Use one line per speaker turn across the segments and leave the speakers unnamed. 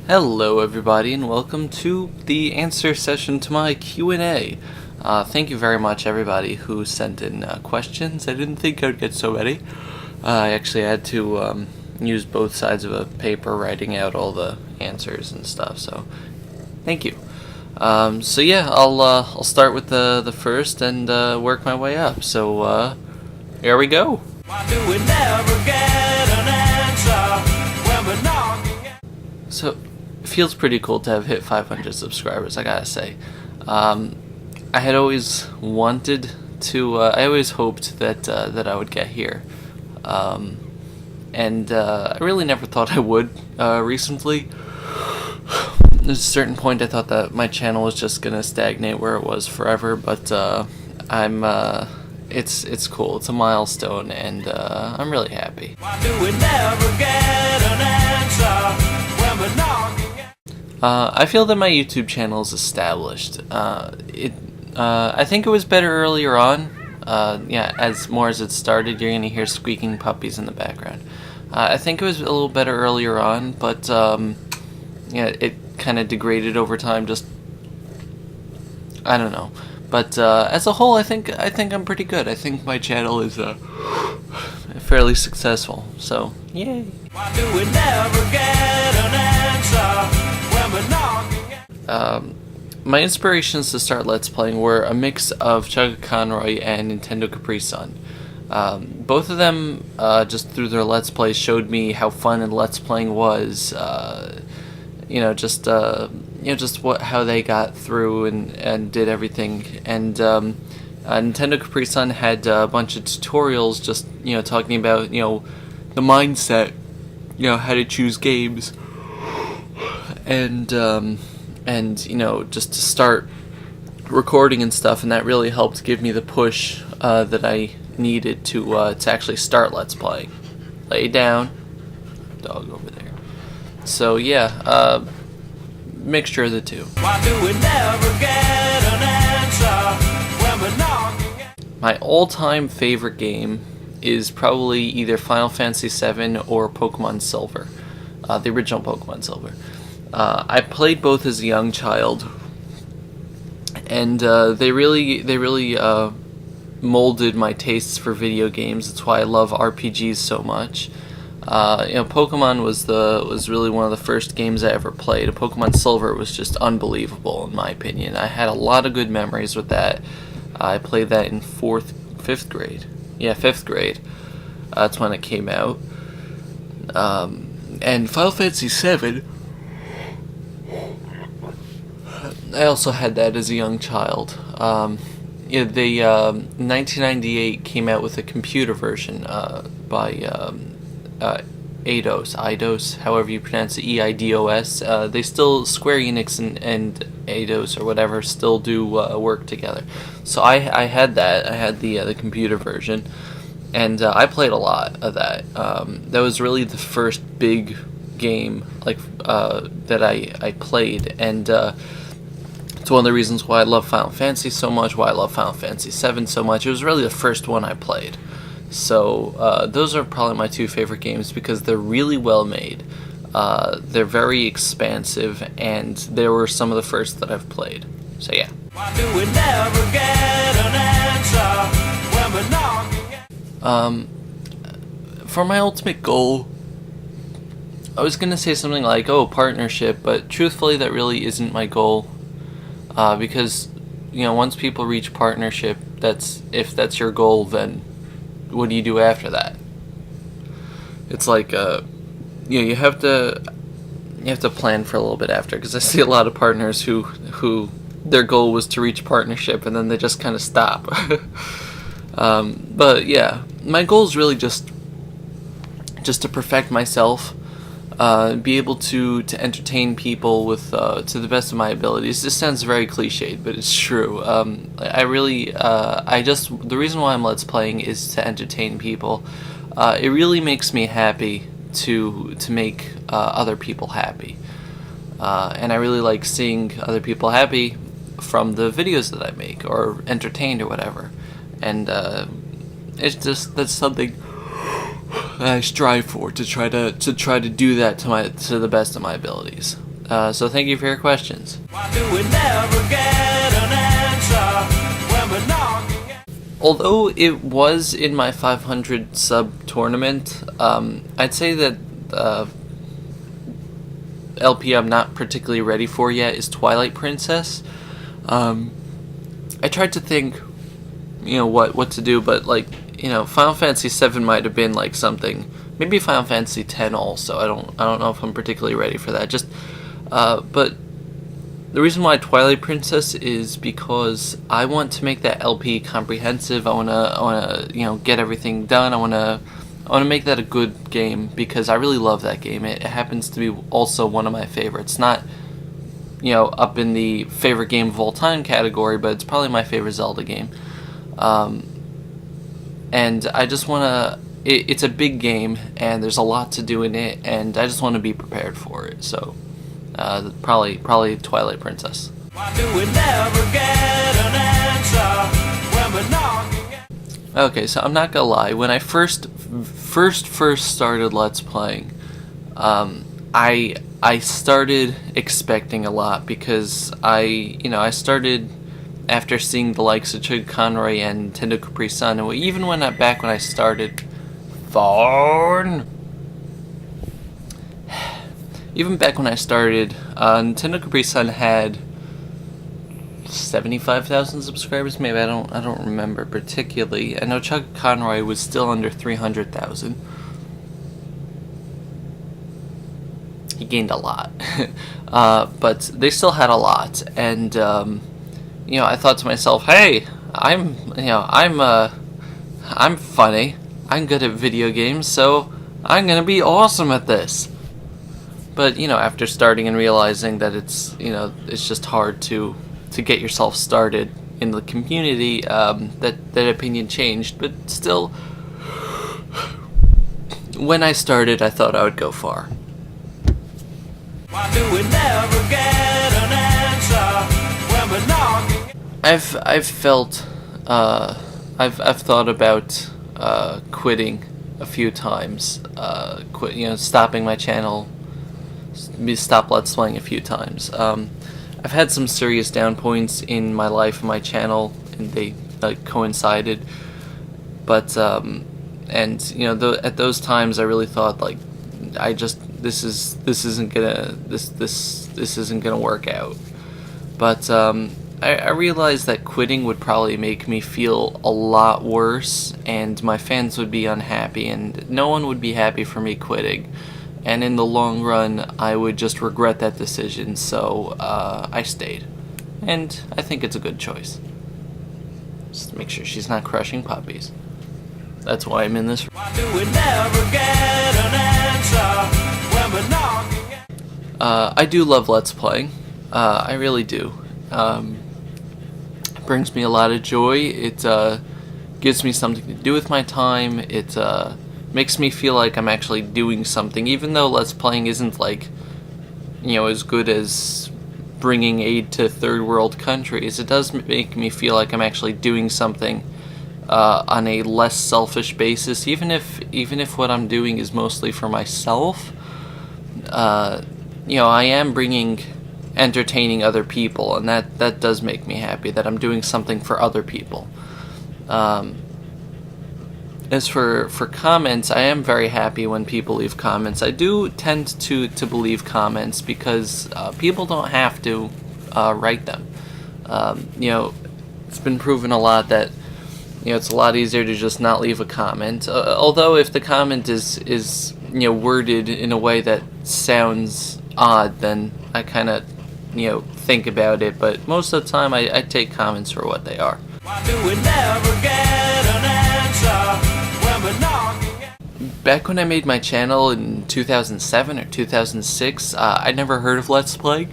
Hello everybody and welcome to the answer session to my Q&A. Thank you very much everybody who sent in questions. I didn't think I'd get so many. I actually had to use both sides of a paper writing out all the answers and stuff, so thank you. So yeah, I'll start with the first and work my way up. So here we go. Why do we never get an answer when we're knocking at... So it feels pretty cool to have hit 500 subscribers, I gotta say. I had always wanted to, I always hoped that I would get here. And I really never thought I would recently. There's a certain point I thought that my channel was just gonna stagnate where it was forever, but it's cool. It's a milestone, and I'm really happy. Why do we never get an answer when we're knocking? I feel that my YouTube channel is established. I think it was better earlier on. Yeah, as it started, you're gonna hear squeaking puppies in the background. I think it was a little better earlier on, but yeah, it kind of degraded over time. Just I don't know. But as a whole, I think I'm pretty good. I think my channel is fairly successful. So yay! Why do we never get an answer when we're knocking at... My inspirations to start Let's Playing were a mix of Chuggaaconroy and Nintendo Capri Sun. Both of them, just through their Let's Plays, showed me how fun and Let's Playing was. Just how they got through and did everything. And Nintendo Capri Sun had a bunch of tutorials, just talking about the mindset, how to choose games, and just to start recording and stuff, and that really helped give me the push that I needed to actually start Let's Playing. Lay down, dog over there. So yeah, mixture of the two. Why do we never get an answer when we're knocking at... My all-time favorite game is probably either Final Fantasy VII or Pokemon Silver, the original Pokemon Silver. I played both as a young child, and they really molded my tastes for video games. That's why I love RPGs so much. Pokemon was really one of the first games I ever played. Pokemon Silver was just unbelievable in my opinion. I had a lot of good memories with that. I played that in fifth grade. Yeah, 5th grade. That's when it came out. And Final Fantasy VII, I also had that as a young child. The 1998 came out with a computer version by Eidos, however you pronounce it, EIDOS. They still, Square Enix and Eidos or whatever, still do work together. So I had that. I had the computer version, and I played a lot of that. That was really the first big game that I played, and it's one of the reasons why I love Final Fantasy so much, why I love Final Fantasy VII so much. It was really the first one I played. So those are probably my two favorite games because they're really well made. They're very expansive, and they were some of the first that I've played. So yeah. Why do we never get an answer when we're knocking at... For my ultimate goal, I was gonna say something like, partnership, but truthfully that really isn't my goal. Because once people reach partnership, if that's your goal, then what do you do after that? It's like you have to plan for a little bit after, because I see a lot of partners who their goal was to reach partnership and then they just kind of stop. But yeah, my goal is really just to perfect myself. Be able to entertain people with to the best of my abilities. This sounds very cliched, but it's true. The reason why I'm Let's Playing is to entertain people. It really makes me happy to make other people happy, and I really like seeing other people happy from the videos that I make, or entertained, or whatever. And that's something I strive for, to try to do that to the best of my abilities. So thank you for your questions.
Why do we never get an answer when we're knocking at-
Although it was in my 500 sub tournament, I'd say that LP I'm not particularly ready for yet is Twilight Princess. I tried to think, what to do, but Final Fantasy VII might have been like something. Maybe Final Fantasy X also. I don't know if I'm particularly ready for that. But the reason why Twilight Princess is because I want to make that LP comprehensive. I wanna get everything done. I wanna make that a good game because I really love that game. It happens to be also one of my favorites. Not up in the favorite game of all time category, but it's probably my favorite Zelda game. And I just wanna. It's a big game, and there's a lot to do in it, and I just want to be prepared for it. So, probably Twilight Princess.
Why do we never get an answer when we're knocking at-
Okay, so I'm not gonna lie. When I first started Let's Playing, I started expecting a lot because I started after seeing the likes of Chug Conroy and Nintendo Capri Sun, and even when I started. Even back when I started, Nintendo Capri Sun had 75,000 subscribers. Maybe I don't remember particularly. I know Chuck Conroy was still under 300,000. He gained a lot, but they still had a lot. And I thought to myself, hey, I'm funny. I'm good at video games, so I'm gonna be awesome at this. But after starting and realizing that it's just hard to get yourself started in the community, that opinion changed. But still, when I started, I thought I would go far.
Why do we never get an answer when we're knocking?
I've felt I've thought about quitting a few times. Stopping my channel, stop Let's Playing a few times. I've had some serious down points in my life and my channel, and they coincided. But at those times, I really thought this isn't gonna work out. But I realized that quitting would probably make me feel a lot worse, and my fans would be unhappy, and no one would be happy for me quitting. And in the long run, I would just regret that decision, so I stayed. And I think it's a good choice. Just make sure she's not crushing puppies. That's why I'm in this.
Why do we never get an answer when we're knocking at-
I do love Let's Playing. I really do. It brings me a lot of joy. It gives me something to do with my time. It makes me feel like I'm actually doing something, even though Let's Playing isn't as good as bringing aid to third world countries. It does make me feel like I'm actually doing something on a less selfish basis, even if what I'm doing is mostly for myself. I am entertaining other people, and that does make me happy that I'm doing something for other people. As for comments, I am very happy when people leave comments. I do tend to believe comments because people don't have to write them. It's been proven a lot that it's a lot easier to just not leave a comment. Although if the comment is worded in a way that sounds odd, then I kind of think about it. But most of the time, I take comments for what they are.
Why do we never get an answer when we're knocking at-
Back when I made my channel in 2007 or 2006, I never heard of Let's Play.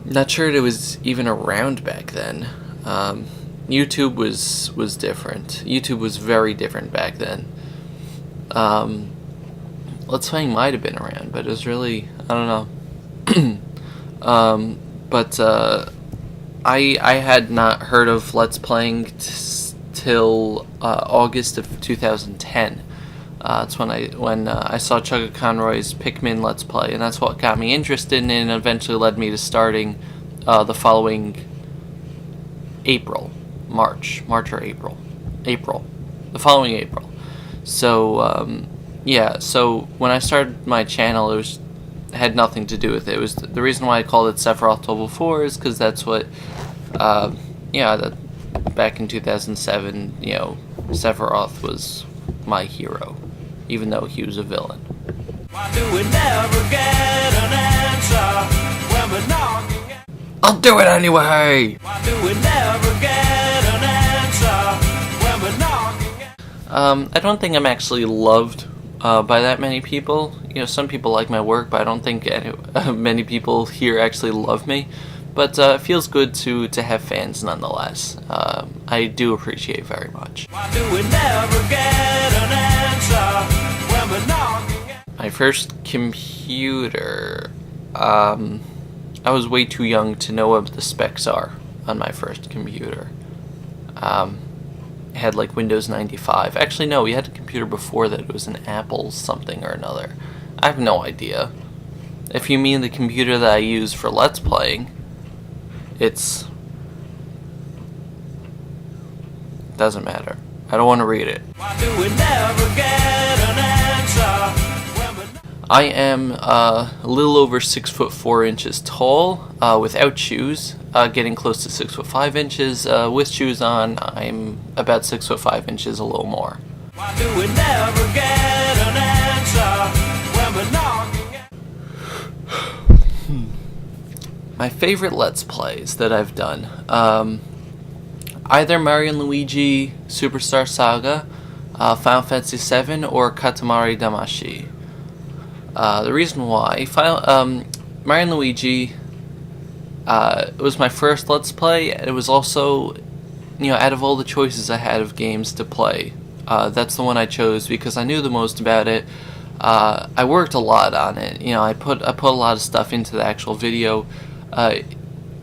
Not sure it was even around back then. YouTube was different. YouTube was very different back then. Let's Playing might have been around, but it was really, I don't know. But I had not heard of Let's Playing till August of 2010. It's when I saw Chugga Conroy's Pikmin Let's Play, and that's what got me interested in it, and eventually led me to starting the following March or April, the following April. So yeah, so when I started my channel, it had nothing to do with it. It was the reason why I called it Sephiroth Level 4 is because that's what, back in 2007, Sephiroth was my hero, even though he was a villain.
Why do we never get an answer when we're knocking at?
I'll do it anyway!
Why do we never get an answer when we're knocking at?
I don't think I'm actually loved by that many people. Some people like my work, but I don't think many people here actually love me. But it feels good to have fans nonetheless. I do appreciate it very much.
Why do we never get an answer when we're knocking at?
My first computer, I was way too young to know what the specs are on my first computer. It had like Windows 95. Actually, no, we had a computer before that. It was an Apple something or another. I have no idea. If you mean the computer that I use for Let's Playing, doesn't matter. I don't want to read it.
Why do we never get an answer when we're
I am a little over 6'4" tall, without shoes, getting close to 6'5". With shoes on, I'm about 6'5", a little more.
Why do we never get an answer when we're knocking at?
My favorite Let's Plays that I've done, either Mario & Luigi Superstar Saga, Final Fantasy VII, or Katamari Damacy. The reason why, Mario & Luigi was my first Let's Play, and it was also, out of all the choices I had of games to play, that's the one I chose because I knew the most about it. I worked a lot on it. I put a lot of stuff into the actual video.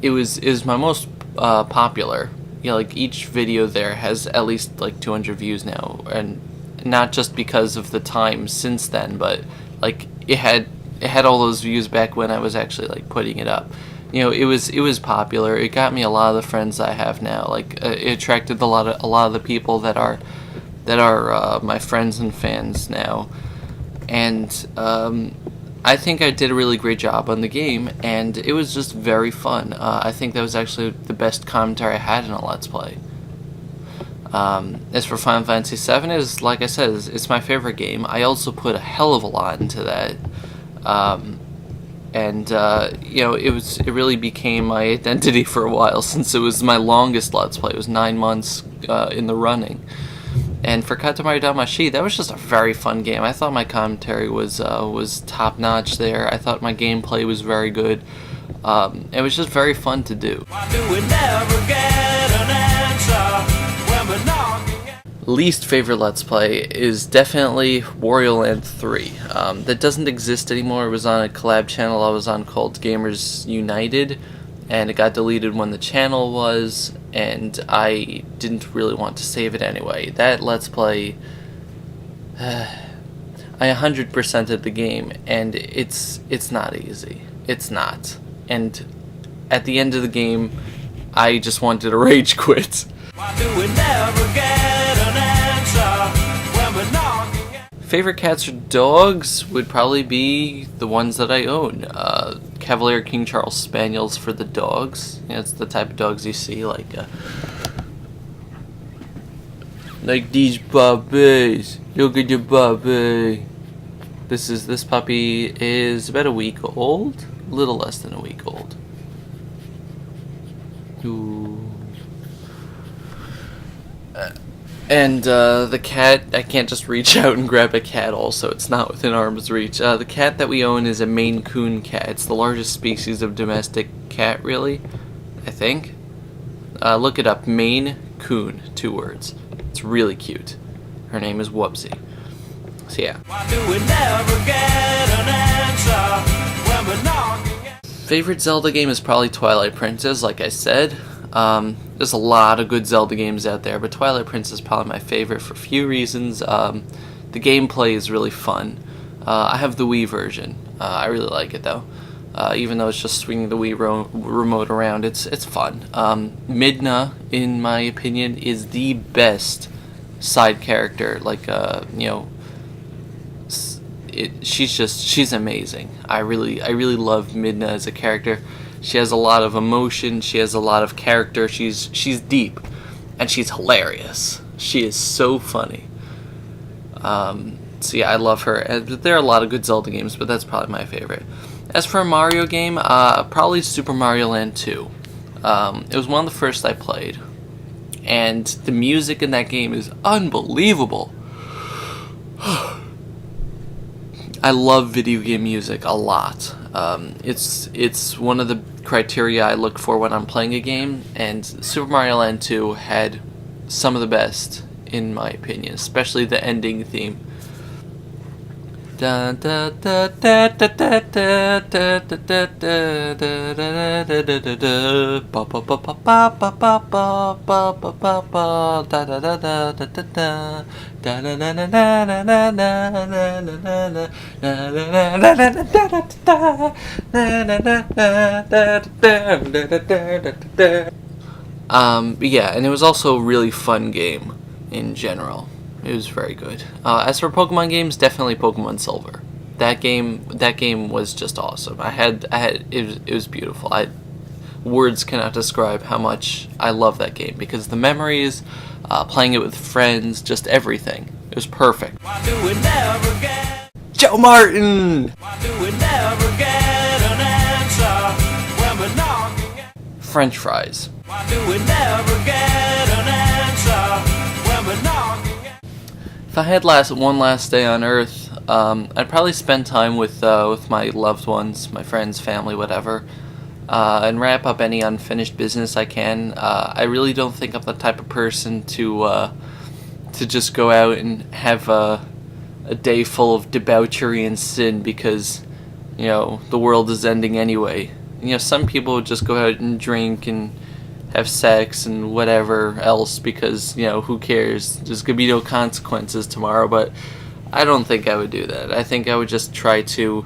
It was my most popular. Like each video there has at least like 200 views now, and not just because of the time since then, but like it had all those views back when I was actually like putting it up. It was popular. It got me a lot of the friends I have now. Like it attracted a lot of the people that are my friends and fans now, and I think I did a really great job on the game, and it was just very fun. I think that was actually the best commentary I had in a Let's Play. As for Final Fantasy VII, like I said, it's my favorite game. I also put a hell of a lot into that, it really became my identity for a while, since it was my longest Let's Play. It was 9 months in the running. And for Katamari Damacy, that was just a very fun game. I thought my commentary was top notch there. I thought my gameplay was very good. It was just very fun to do.
Why do we never get an answer when we're knocking at?
Least favorite Let's Play is definitely Wario Land 3. That doesn't exist anymore. It was on a collab channel I was on called Gamers United, and it got deleted when the channel was, and I didn't really want to save it anyway. That Let's Play, I 100%ed the game, and it's not easy. It's not. And at the end of the game, I just wanted to rage quit.
Why do we never get an answer when we're knocking at?
Favorite cats or dogs would probably be the ones that I own. Cavalier King Charles Spaniels for the dogs. It's the type of dogs you see, like these puppies. Look at the puppy. This puppy is about a week old, a little less than a week old. Ooh. And the cat, I can't just reach out and grab a cat also, it's not within arm's reach. The cat that we own is a Maine Coon cat. It's the largest species of domestic cat, really, I think. Look it up, Maine Coon, 2 words. It's really cute. Her name is Wubsy. So yeah.
Why do we never get an answer when we're knocking at?
Favorite Zelda game is probably Twilight Princess, like I said. There's a lot of good Zelda games out there, but Twilight Princess is probably my favorite for a few reasons. The gameplay is really fun. I have the Wii version. I really like it though. Even though it's just swinging the Wii remote around, it's fun. Midna, in my opinion, is the best side character. Like, she's amazing. I really love Midna as a character. She has a lot of emotion. She has a lot of character. She's deep, and she's hilarious. She is so funny. So yeah, I love her. And there are a lot of good Zelda games, but that's probably my favorite. As for a Mario game, probably Super Mario Land 2. It was one of the first I played, and the music in that game is unbelievable. I love video game music a lot. It's one of the criteria I look for when I'm playing a game, and Super Mario Land 2 had some of the best, in my opinion, especially the ending theme. Um, yeah, and it was also a really fun game in general. It was very good. As for Pokemon games, definitely Pokemon Silver. That game was just awesome. It was beautiful. Words cannot describe how much I love that game, because the memories, playing it with friends, just everything. It was perfect.
Why do we never get?
Joe Martin!
Why do we never get an answer when we're knocking at?
French fries.
Why do we never get an answer when we're knocking at?
If I had one last day on Earth, I'd probably spend time with my loved ones, my friends, family, whatever, and wrap up any unfinished business I can. I really don't think I'm the type of person to just go out and have a day full of debauchery and sin because, the world is ending anyway. Some people would just go out and drink and have sex and whatever else because, who cares? There's going to be no consequences tomorrow, but I don't think I would do that. I think I would just try to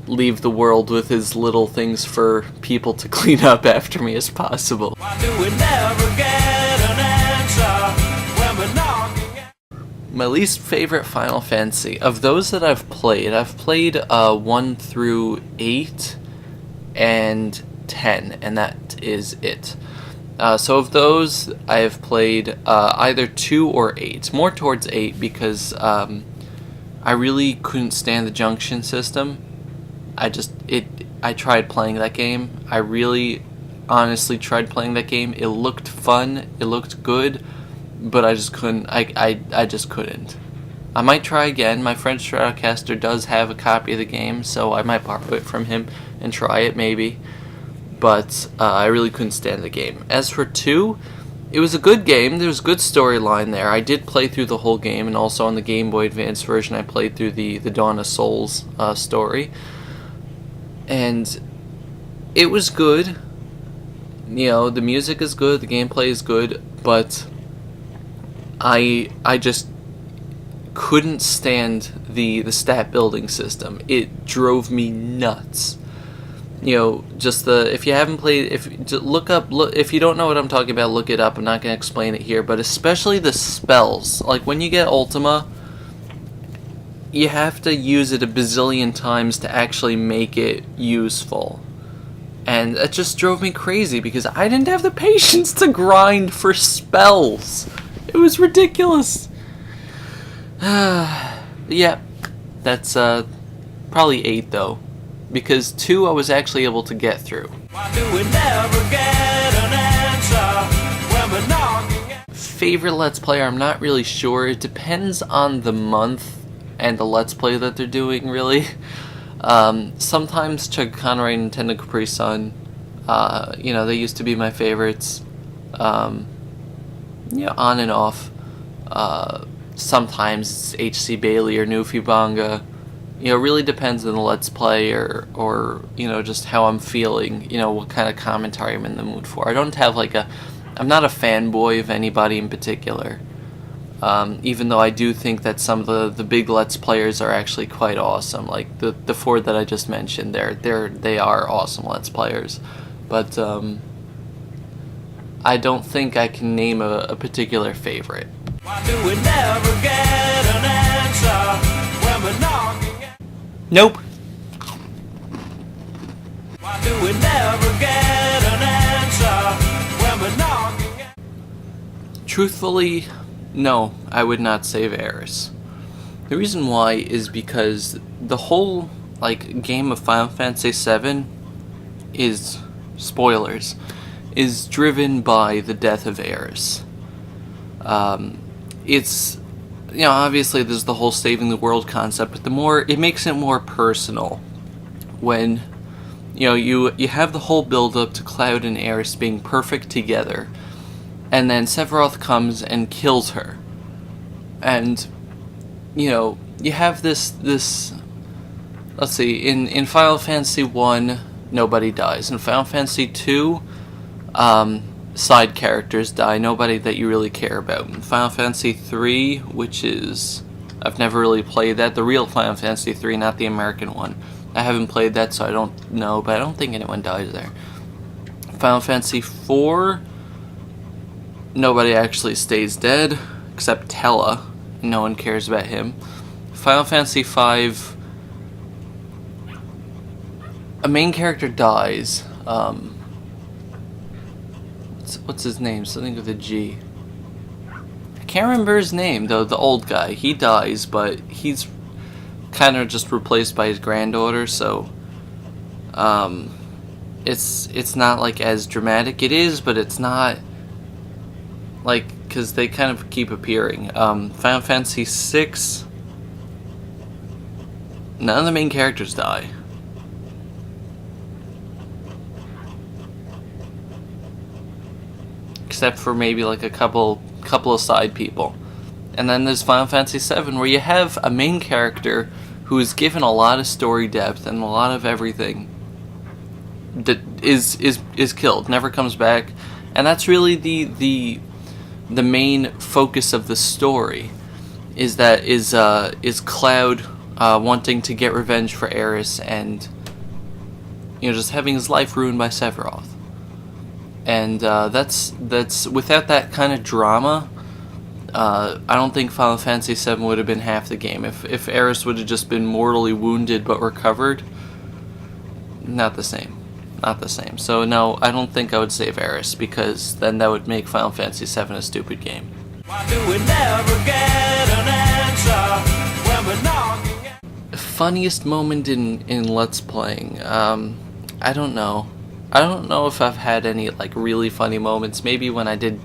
leave the world with as little things for people to clean up after me as possible.
Why do we never get an answer when we're knocking at?
My least favorite Final Fantasy, of those that I've played 1 through 8 and 10, and that is it. So of those, I have played either 2 or 8. More towards 8 because I really couldn't stand the junction system. I tried playing that game. I really, honestly tried playing that game. It looked fun. It looked good, but I just couldn't. I just couldn't. I might try again. My friend Stratocaster does have a copy of the game, so I might borrow it from him and try it maybe. But I really couldn't stand the game. As for 2, it was a good game. There was a good storyline there. I did play through the whole game, and also on the Game Boy Advance version, I played through the Dawn of Souls story. And it was good. The music is good, the gameplay is good, but I just couldn't stand the stat building system. It drove me nuts. If you haven't played, if you don't know what I'm talking about, look it up. I'm not going to explain it here, but especially the spells. Like, when you get Ultima, you have to use it a bazillion times to actually make it useful. And it just drove me crazy because I didn't have the patience to grind for spells. It was ridiculous. Yeah, that's probably 8 though. Because 2 I was actually able to get through.
Why do we never get an answer when we're knocking at?
Favorite Let's Player, I'm not really sure. It depends on the month and the Let's Play that they're doing, really. Sometimes Chug Conroy and Nintendo Capri Sun, they used to be my favorites. On and off. Sometimes it's HC Bailey or Nufi Banga. It really depends on the Let's Play or just how I'm feeling, what kind of commentary I'm in the mood for. I don't have I'm not a fanboy of anybody in particular. Even though I do think that some of the big Let's Players are actually quite awesome. Like the four that I just mentioned, they are awesome Let's Players. But I don't think I can name a particular favorite.
Why do we never get an answer when we're knocking at?
Nope.
Why do we never get an answer when we're knocking at?
Truthfully, no, I would not save Eris. The reason why is because the whole game of Final Fantasy VII is, spoilers, is driven by the death of Eris. It's, obviously there's the whole saving the world concept, but it makes it more personal when you have the whole build up to Cloud and Eris being perfect together, and then Sephiroth comes and kills her. And you have this let's see, in Final Fantasy 1 nobody dies. In Final Fantasy 2 side characters die, nobody that you really care about. In Final Fantasy 3, which is, I've never really played that, the real Final Fantasy 3, not the American one. I haven't played that, so I don't know, but I don't think anyone dies there. Final Fantasy 4, nobody actually stays dead, except Tella. No one cares about him. Final Fantasy 5, a main character dies. What's his name? Something with a G. I can't remember his name, though. The old guy. He dies, but he's kind of just replaced by his granddaughter, so it's not as dramatic. It is, but it's not because they kind of keep appearing. Final Fantasy 6, none of the main characters die. Except for maybe a couple of side people. And then there's Final Fantasy VII, where you have a main character who is given a lot of story depth and a lot of everything that is killed, never comes back, and that's really the main focus of the story. Is Cloud wanting to get revenge for Eris, and just having his life ruined by Sephiroth. And that's without that kind of drama, I don't think Final Fantasy VII would have been half the game. If Eris would have just been mortally wounded but recovered, not the same. So no, I don't think I would save Eris, because then that would make Final Fantasy VII a stupid game.
Why do we never get an answer when we're knocking at?
Funniest moment in Let's Playing, I don't know. I don't know if I've had any really funny moments. Maybe when I did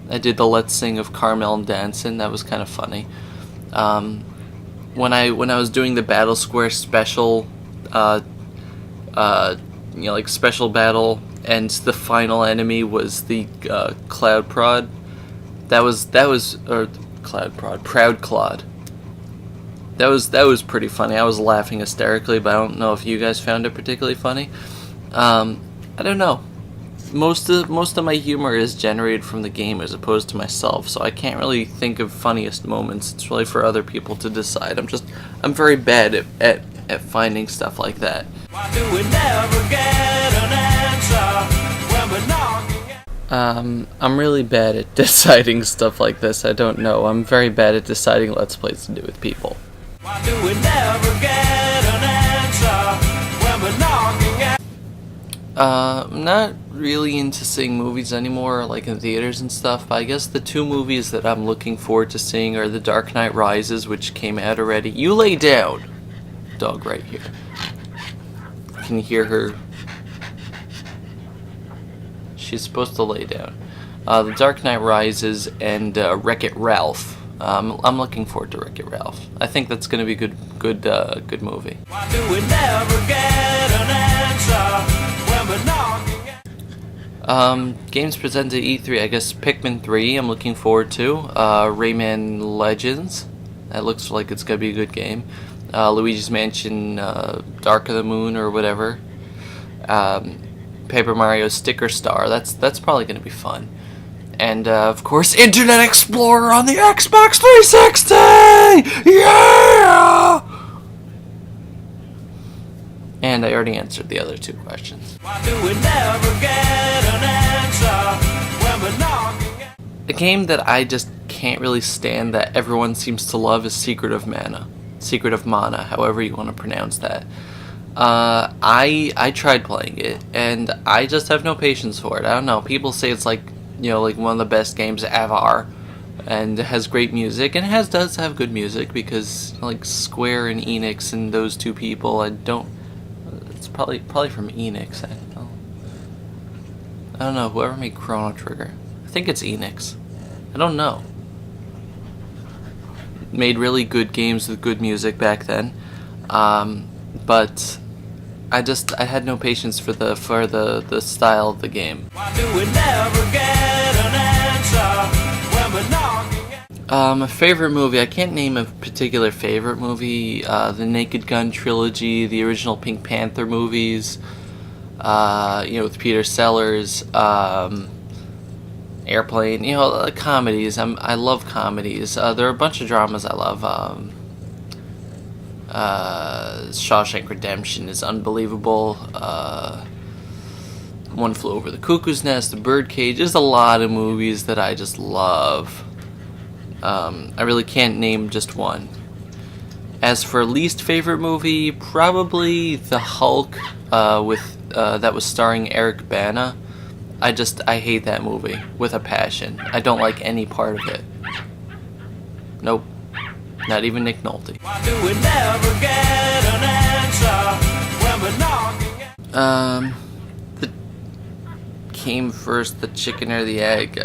the Let's Sing of Carmel and Danson, that was kind of funny. When I was doing the Battle Square special, special battle, and the final enemy was the Cloud Prod. Proud Claude. That was pretty funny. I was laughing hysterically, but I don't know if you guys found it particularly funny. I don't know. Most of my humor is generated from the game as opposed to myself, so I can't really think of funniest moments. It's really for other people to decide. I'm very bad at finding stuff like that.
Why do we never get an answer when we're knocking at?
I'm really bad at deciding stuff like this. I don't know. I'm very bad at deciding Let's Plays to do with people.
Why do we never get an answer when we're knocking at?
I'm not really into seeing movies anymore, in theaters and stuff, but I guess the two movies that I'm looking forward to seeing are The Dark Knight Rises, which came out already. You lay down! Dog right here. Can you hear her? She's supposed to lay down. The Dark Knight Rises and Wreck-It Ralph. I'm looking forward to Wreck-It Ralph. I think that's going to be a good movie.
Why do we never get an answer when we're knocking at?
Games presented at E3, I guess Pikmin 3 I'm looking forward to. Rayman Legends, that looks like it's going to be a good game. Luigi's Mansion Dark of the Moon or whatever. Paper Mario Sticker Star, that's probably going to be fun. And of course, Internet Explorer on the Xbox 360! Yeah! And I already answered the other two questions.
Why do we never get an answer when we're knocking at
A game that I just can't really stand that everyone seems to love is Secret of Mana. Secret of Mana, however you want to pronounce that. I tried playing it, and I just have no patience for it. I don't know. People say it's like, you know, like one of the best games ever, and it has great music, and it does have good music because like Square and Enix and those two people, it's probably from Enix. I don't know. Whoever made Chrono Trigger, I think it's Enix. I don't know. Made really good games with good music back then, but I had no patience for the style of the game.
Why do we never get an answer when we're knocking at
A favorite movie, I can't name a particular favorite movie. The Naked Gun trilogy, the original Pink Panther movies, with Peter Sellers, Airplane, comedies. I love comedies. There are a bunch of dramas I love. Shawshank Redemption is unbelievable. One Flew Over the Cuckoo's Nest, The Birdcage. There's a lot of movies that I just love. I really can't name just one. As for least favorite movie, probably The Hulk that was starring Eric Bana. I hate that movie with a passion. I don't like any part of it. Nope. Not even Nick Nolte.
Why do we never get an answer when we're knocking at
The came first, the chicken or the egg?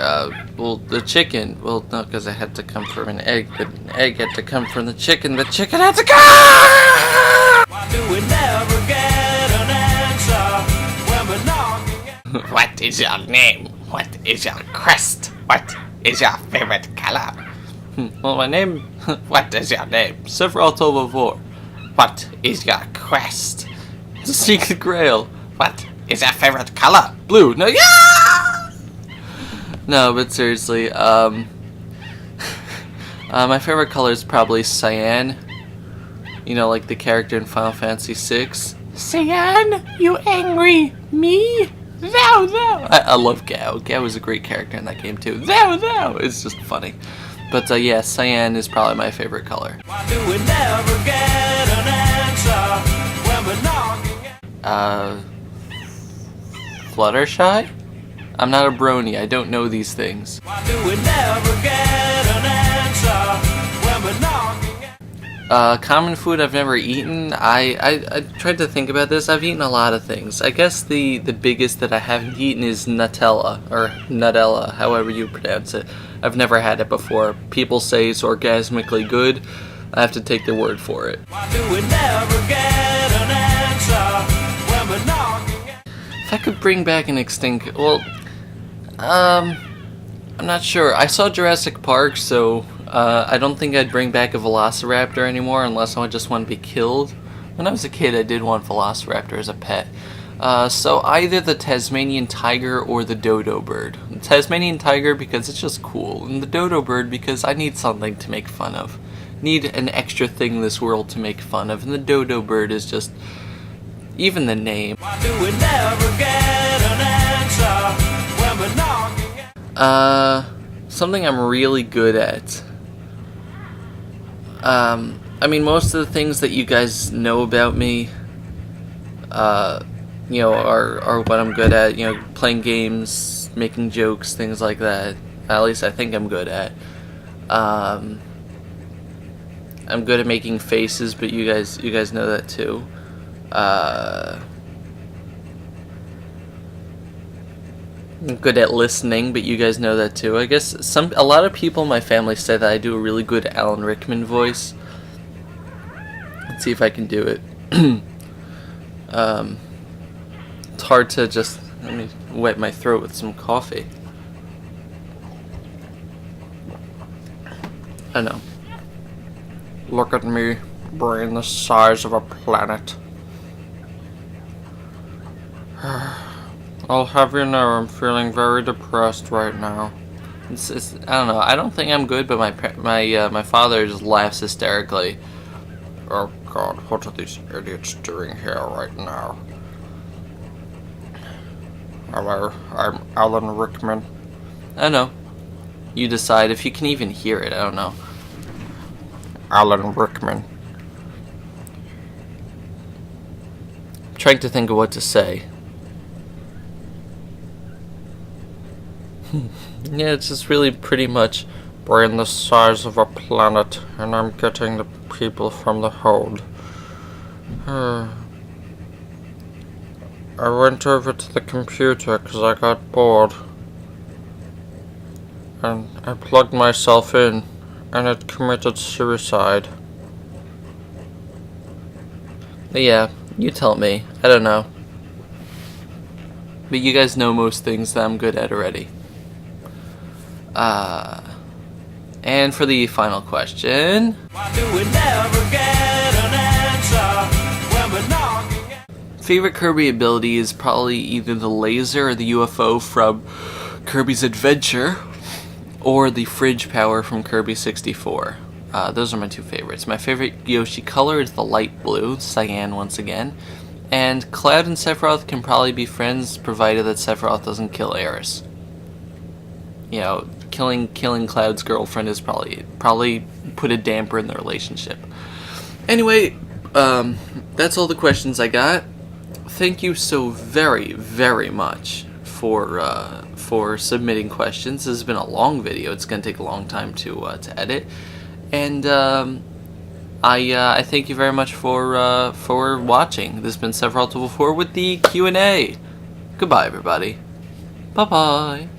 Well, the chicken. Well, no, because it had to come from an egg, but an egg had to come from the chicken. The chicken had to come!
Why do we never get an answer when we're knocking at
What is your name? What is your crest? What is your favorite color?
Well, my name...
What is your name?
Sephiroth 1204.
What is your quest?
To seek the Grail.
What is your favorite color?
Blue. No, yeah! No, but seriously, my favorite color is probably cyan. You know, like the character in Final Fantasy VI.
Cyan, you angry me? Thou.
I love Gao. Gao is a great character in that game too. Thou. It's just funny. But yeah, cyan is probably my favorite color.
Why do we never get an answer when we're knocking at
Fluttershy? I'm not a brony. I don't know these things.
Why do we never get an answer when we're knocking at
Common food I've never eaten. I tried to think about this. I've eaten a lot of things. I guess the biggest that I haven't eaten is Nutella, or Nutella, however you pronounce it. I've never had it before. People say it's orgasmically good. I have to take their word for it.
Why do we never get an answer when we're knocking at
If I could bring back an extinct... Well, I'm not sure. I saw Jurassic Park, so I don't think I'd bring back a Velociraptor anymore unless I just want to be killed. When I was a kid, I did want Velociraptor as a pet. So either the Tasmanian tiger or the dodo bird. The Tasmanian tiger because it's just cool, and the dodo bird because I need something to make fun of. Need an extra thing in this world to make fun of, and the dodo bird is just... even the name.
Why do we never get an answer when we're knocking at
Something I'm really good at. I mean, most of the things that you guys know about me, are what I'm good at. You know, playing games, making jokes, things like that. At least I think I'm good at. I'm good at making faces, but you guys know that too. I'm good at listening, but you guys know that too. I guess a lot of people in my family say that I do a really good Alan Rickman voice. Let's see if I can do it. It's hard to just... Let me wet my throat with some coffee. I know. Look at me, brain the size of a planet. I'll have you know I'm feeling very depressed right now. I don't know. I don't think I'm good, but my father just laughs hysterically. Oh God, what are these idiots doing here right now? Hello, I'm Alan Rickman. I don't know. You decide if you can even hear it. I don't know. Alan Rickman. I'm trying to think of what to say. Yeah, it's just really pretty much brain the size of a planet, and I'm getting the people from the hold. I went over to the computer because I got bored, and I plugged myself in, and it committed suicide. But yeah, you tell me. I don't know. But you guys know most things that I'm good at already. And for the final question...
Why do we never get an answer when we're knocking at...
Favorite Kirby ability is probably either the laser or the UFO from Kirby's Adventure, or the fridge power from Kirby 64. Those are my two favorites. My favorite Yoshi color is the light blue, cyan once again, and Cloud and Sephiroth can probably be friends provided that Sephiroth doesn't kill Aeris. You know, killing Cloud's girlfriend is probably put a damper in the relationship. Anyway, that's all the questions I got. Thank you so very, very much for submitting questions. This has been a long video. It's going to take a long time to edit, and I thank you very much for watching. This has been Sephiroth Level 4 with the Q&A. Goodbye, everybody. Bye bye.